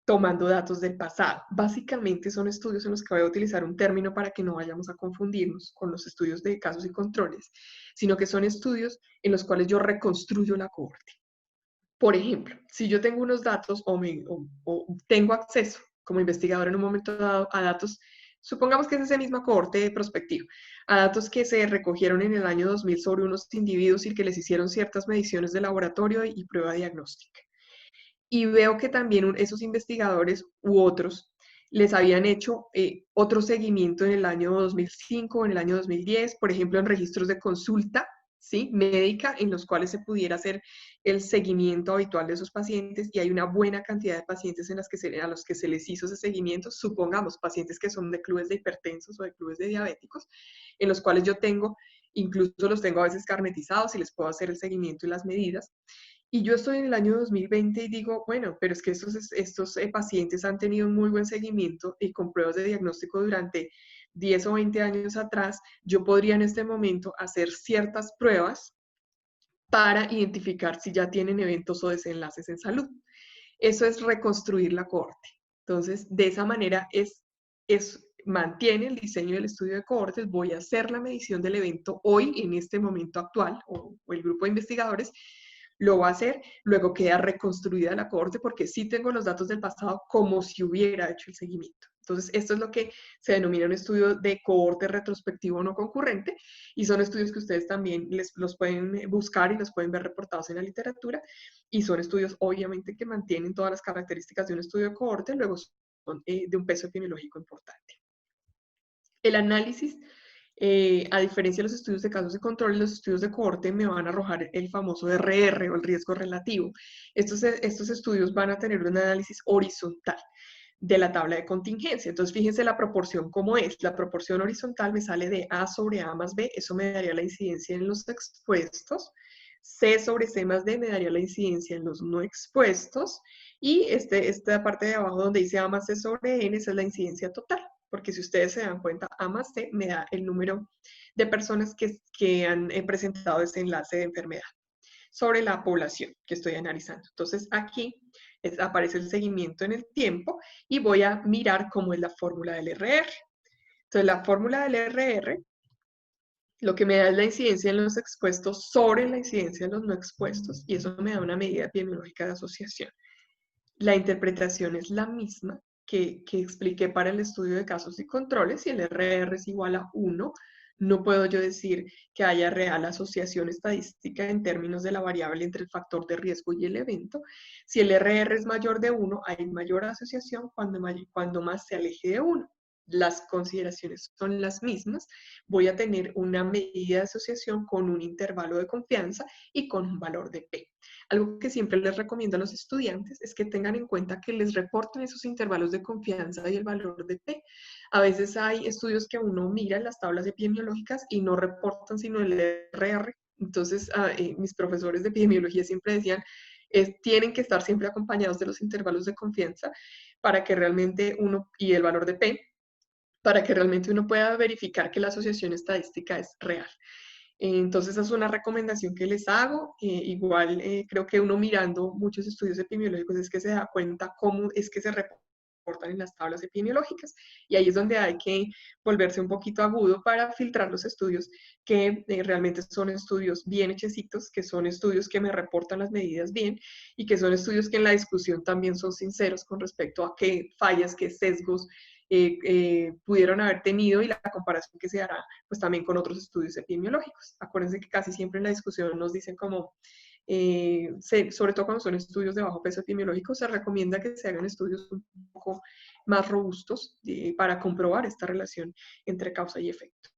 tomando datos del pasado. Básicamente son estudios en los que voy a utilizar un término para que no vayamos a confundirnos con los estudios de casos y controles, sino que son estudios en los cuales yo reconstruyo la cohorte. Por ejemplo, si yo tengo unos datos o tengo acceso como investigador en un momento dado a datos, supongamos que es ese mismo cohorte prospectivo, a datos que se recogieron en el año 2000 sobre unos individuos y que les hicieron ciertas mediciones de laboratorio y prueba diagnóstica. Y veo que también esos investigadores u otros les habían hecho otro seguimiento en el año 2005 o en el año 2010, por ejemplo, en registros de consulta, ¿sí? Médica, en los cuales se pudiera hacer el seguimiento habitual de esos pacientes y hay una buena cantidad de pacientes a los que se les hizo ese seguimiento, supongamos pacientes que son de clubes de hipertensos o de clubes de diabéticos, en los cuales yo tengo, incluso los tengo a veces carnetizados y les puedo hacer el seguimiento y las medidas. Y yo estoy en el año 2020 y digo, bueno, pero es que estos pacientes han tenido un muy buen seguimiento y con pruebas de diagnóstico durante 10 o 20 años atrás, yo podría en este momento hacer ciertas pruebas para identificar si ya tienen eventos o desenlaces en salud. Eso es reconstruir la cohorte. Entonces, de esa manera mantiene el diseño del estudio de cohortes, voy a hacer la medición del evento hoy, en este momento actual, o el grupo de investigadores, lo va a hacer, luego queda reconstruida la cohorte porque sí tengo los datos del pasado como si hubiera hecho el seguimiento. Entonces, esto es lo que se denomina un estudio de cohorte retrospectivo no concurrente y son estudios que ustedes también los pueden buscar y los pueden ver reportados en la literatura y son estudios obviamente que mantienen todas las características de un estudio de cohorte, luego son de un peso epidemiológico importante. El análisis a diferencia de los estudios de casos de control, los estudios de cohorte me van a arrojar el famoso RR o el riesgo relativo. Estos estudios van a tener un análisis horizontal de la tabla de contingencia. Entonces, fíjense la proporción cómo es. La proporción horizontal me sale de A sobre A más B. Eso me daría la incidencia en los expuestos C sobre C más D me daría la incidencia en los no expuestos, y esta parte de abajo donde dice A más C sobre N, esa es la incidencia total, porque si ustedes se dan cuenta, A más C me da el número de personas que han presentado ese enlace de enfermedad sobre la población que estoy analizando. Entonces aquí aparece el seguimiento en el tiempo y voy a mirar cómo es la fórmula del RR. Entonces la fórmula del RR lo que me da es la incidencia en los expuestos sobre la incidencia en los no expuestos, y eso me da una medida epidemiológica de asociación. La interpretación es la misma que expliqué para el estudio de casos y controles. Si el RR es igual a 1, no puedo yo decir que haya real asociación estadística en términos de la variable entre el factor de riesgo y el evento. Si el RR es mayor de 1, hay mayor asociación cuando más se aleje de 1. Las consideraciones son las mismas. Voy a tener una medida de asociación con un intervalo de confianza y con un valor de P. Algo que siempre les recomiendo a los estudiantes es que tengan en cuenta que les reporten esos intervalos de confianza y el valor de P. A veces hay estudios que uno mira en las tablas epidemiológicas y no reportan sino el RR. Entonces, mis profesores de epidemiología siempre decían, tienen que estar siempre acompañados de los intervalos de confianza para que realmente uno, y el valor de P, para que realmente uno pueda verificar que la asociación estadística es real. Entonces, esa es una recomendación que les hago. Igual, creo que uno mirando muchos estudios epidemiológicos es que se da cuenta cómo es que se reportan en las tablas epidemiológicas. Y ahí es donde hay que volverse un poquito agudo para filtrar los estudios que realmente son estudios bien hechecitos, que son estudios que me reportan las medidas bien y que son estudios que en la discusión también son sinceros con respecto a qué fallas, qué sesgos pudieron haber tenido, y la comparación que se hará pues también con otros estudios epidemiológicos. Acuérdense que casi siempre en la discusión nos dicen como, sobre todo cuando son estudios de bajo peso epidemiológico, se recomienda que se hagan estudios un poco más robustos para comprobar esta relación entre causa y efecto.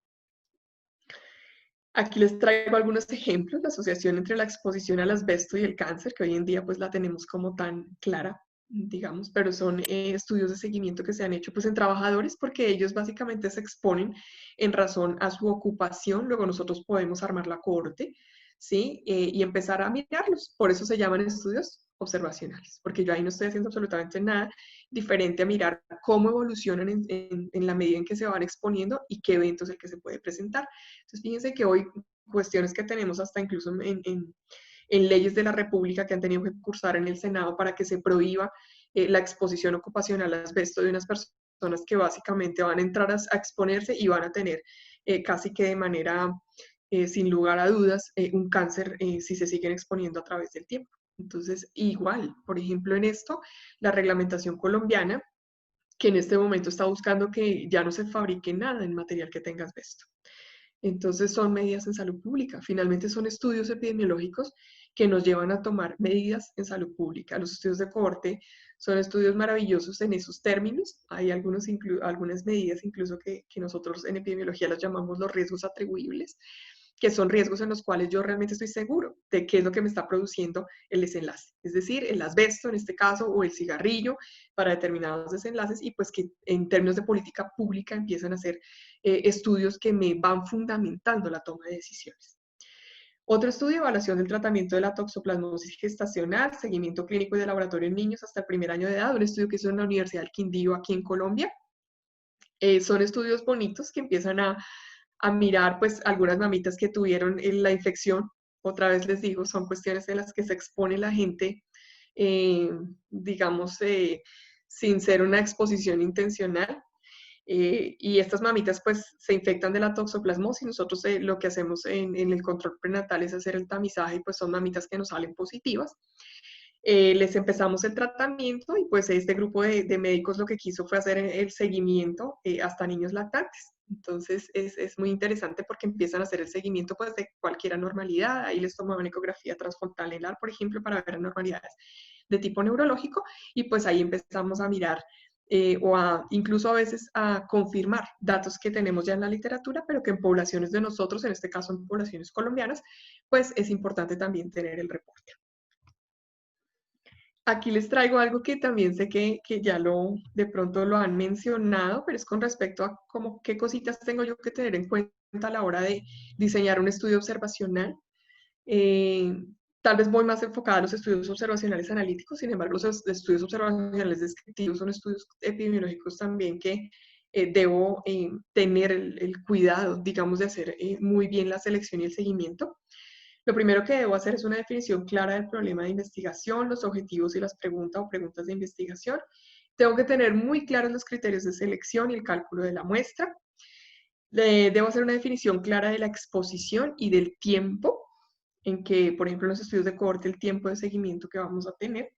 Aquí les traigo algunos ejemplos, la asociación entre la exposición al asbesto y el cáncer, que hoy en día pues la tenemos como tan clara, digamos, pero son estudios de seguimiento que se han hecho pues en trabajadores, porque ellos básicamente se exponen en razón a su ocupación. Luego nosotros podemos armar la cohorte, ¿sí? Y empezar a mirarlos. Por eso se llaman estudios observacionales, porque yo ahí no estoy haciendo absolutamente nada diferente a mirar cómo evolucionan en la medida en que se van exponiendo y qué evento es el que se puede presentar. Entonces, fíjense que hoy cuestiones que tenemos hasta incluso en leyes de la República que han tenido que cursar en el Senado para que se prohíba la exposición ocupacional al asbesto de unas personas que básicamente van a entrar a exponerse y van a tener casi que de manera, sin lugar a dudas, un cáncer si se siguen exponiendo a través del tiempo. Entonces, igual, por ejemplo, en esto, la reglamentación colombiana, que en este momento está buscando que ya no se fabrique nada en material que tenga asbesto. Entonces son medidas en salud pública. Finalmente son estudios epidemiológicos que nos llevan a tomar medidas en salud pública. Los estudios de cohorte son estudios maravillosos en esos términos. Hay algunas medidas incluso que nosotros en epidemiología las llamamos los riesgos atribuibles, que son riesgos en los cuales yo realmente estoy seguro de qué es lo que me está produciendo el desenlace. Es decir, el asbesto en este caso o el cigarrillo para determinados desenlaces, y pues que en términos de política pública empiezan a hacer estudios que me van fundamentando la toma de decisiones. Otro estudio, evaluación del tratamiento de la toxoplasmosis gestacional, seguimiento clínico y de laboratorio en niños hasta el primer año de edad, un estudio que hizo en la Universidad del Quindío aquí en Colombia. Son estudios bonitos que empiezan a mirar pues algunas mamitas que tuvieron la infección. Otra vez les digo, son cuestiones en las que se expone la gente, eh, digamos, sin ser una exposición intencional. Y estas mamitas pues se infectan de la toxoplasmosis. Nosotros lo que hacemos en el control prenatal es hacer el tamizaje, y pues son mamitas que nos salen positivas. Les empezamos el tratamiento, y pues este grupo de médicos lo que quiso fue hacer el seguimiento hasta niños lactantes. Entonces es muy interesante porque empiezan a hacer el seguimiento pues de cualquier anormalidad. Ahí les tomaban ecografía transfrontalar, por ejemplo, para ver anormalidades de tipo neurológico, y pues ahí empezamos a mirar incluso a veces a confirmar datos que tenemos ya en la literatura, pero que en poblaciones de nosotros, en este caso en poblaciones colombianas, pues es importante también tener el reporte. Aquí les traigo algo que también sé que ya de pronto lo han mencionado, pero es con respecto a como qué cositas tengo yo que tener en cuenta a la hora de diseñar un estudio observacional. Tal vez voy más enfocada a los estudios observacionales analíticos, sin embargo, los estudios observacionales descriptivos son estudios epidemiológicos también que debo tener el cuidado, digamos, de hacer muy bien la selección y el seguimiento. Lo primero que debo hacer es una definición clara del problema de investigación, los objetivos y las preguntas o preguntas de investigación. Tengo que tener muy claros los criterios de selección y el cálculo de la muestra. Debo hacer una definición clara de la exposición y del tiempo en que, por ejemplo, en los estudios de cohorte, el tiempo de seguimiento que vamos a tener.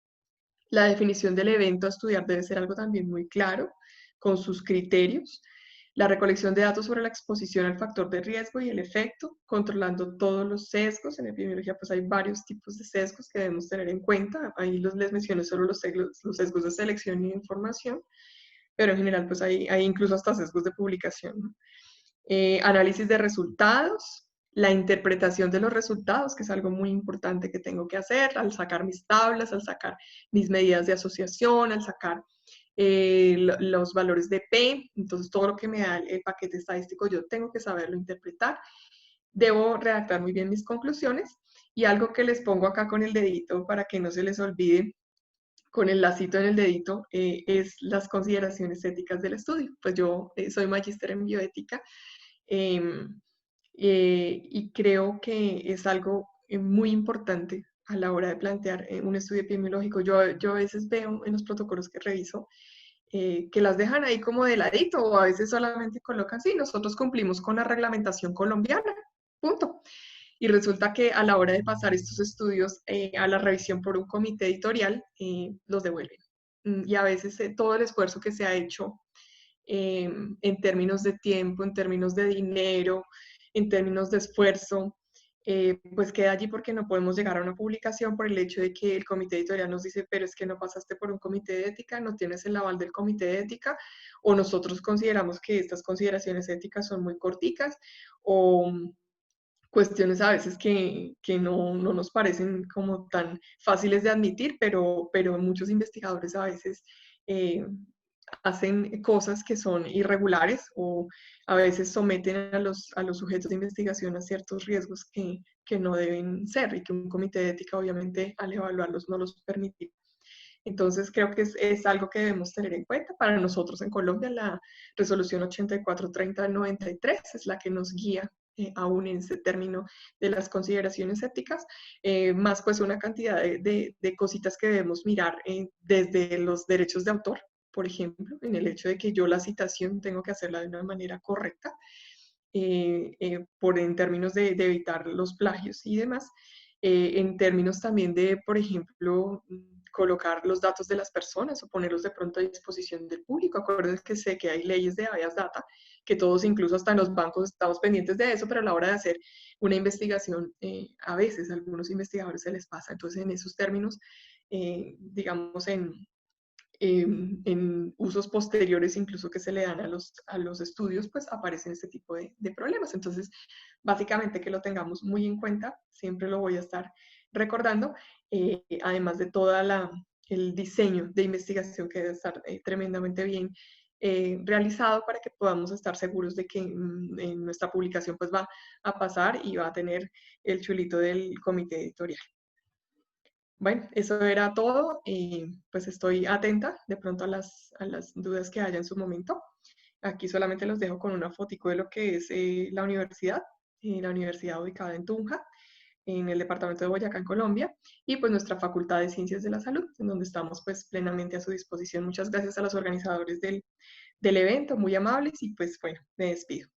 La definición del evento a estudiar debe ser algo también muy claro, con sus criterios. La recolección de datos sobre la exposición al factor de riesgo y el efecto, controlando todos los sesgos. En epidemiología pues hay varios tipos de sesgos que debemos tener en cuenta. Ahí les menciono solo los sesgos de selección y de información, pero en general pues hay incluso hasta sesgos de publicación, ¿no? Análisis de resultados, la interpretación de los resultados, que es algo muy importante que tengo que hacer al sacar mis tablas, al sacar mis medidas de asociación, al sacar los valores de P. Entonces, todo lo que me da el paquete estadístico, yo tengo que saberlo interpretar. Debo redactar muy bien mis conclusiones y algo que les pongo acá con el dedito para que no se les olvide, con el lacito en el dedito, es las consideraciones éticas del estudio. Pues yo soy magíster en bioética, y creo que es algo muy importante a la hora de plantear un estudio epidemiológico. Yo a veces veo en los protocolos que reviso que las dejan ahí como de ladito o a veces solamente colocan, sí, nosotros cumplimos con la reglamentación colombiana, punto. Y resulta que a la hora de pasar estos estudios a la revisión por un comité editorial, los devuelven. Y a veces todo el esfuerzo que se ha hecho en términos de tiempo, en términos de dinero, en términos de esfuerzo, pues queda allí porque no podemos llegar a una publicación por el hecho de que el comité editorial nos dice, pero es que no pasaste por un comité de ética, no tienes el aval del comité de ética, o nosotros consideramos que estas consideraciones éticas son muy corticas, o cuestiones a veces que no nos parecen como tan fáciles de admitir, pero muchos investigadores a veces hacen cosas que son irregulares o a veces someten a los sujetos de investigación a ciertos riesgos que no deben ser y que un comité de ética obviamente al evaluarlos no los permite. Entonces creo que es algo que debemos tener en cuenta. Para nosotros en Colombia la resolución 8430 del 93 es la que nos guía aún en ese término de las consideraciones éticas, más pues una cantidad de cositas que debemos mirar desde los derechos de autor, por ejemplo, en el hecho de que yo la citación tengo que hacerla de una manera correcta, en términos de evitar los plagios y demás, en términos también de, por ejemplo, colocar los datos de las personas o ponerlos de pronto a disposición del público. Acuérdense que sé que hay leyes de habeas data, que todos, incluso hasta en los bancos, estamos pendientes de eso, pero a la hora de hacer una investigación, a veces a algunos investigadores se les pasa. Entonces, en esos términos, digamos, en usos posteriores incluso que se le dan a los estudios, pues aparecen este tipo de problemas. Entonces, básicamente que lo tengamos muy en cuenta, siempre lo voy a estar recordando, además de toda el diseño de investigación que debe estar tremendamente bien realizado para que podamos estar seguros de que en nuestra publicación pues va a pasar y va a tener el chulito del comité editorial. Bueno, eso era todo. Pues estoy atenta de pronto a las dudas que haya en su momento. Aquí solamente los dejo con una fotico de lo que es la universidad ubicada en Tunja, en el departamento de Boyacá, en Colombia, y pues nuestra Facultad de Ciencias de la Salud, en donde estamos pues plenamente a su disposición. Muchas gracias a los organizadores del evento, muy amables, y pues bueno, me despido.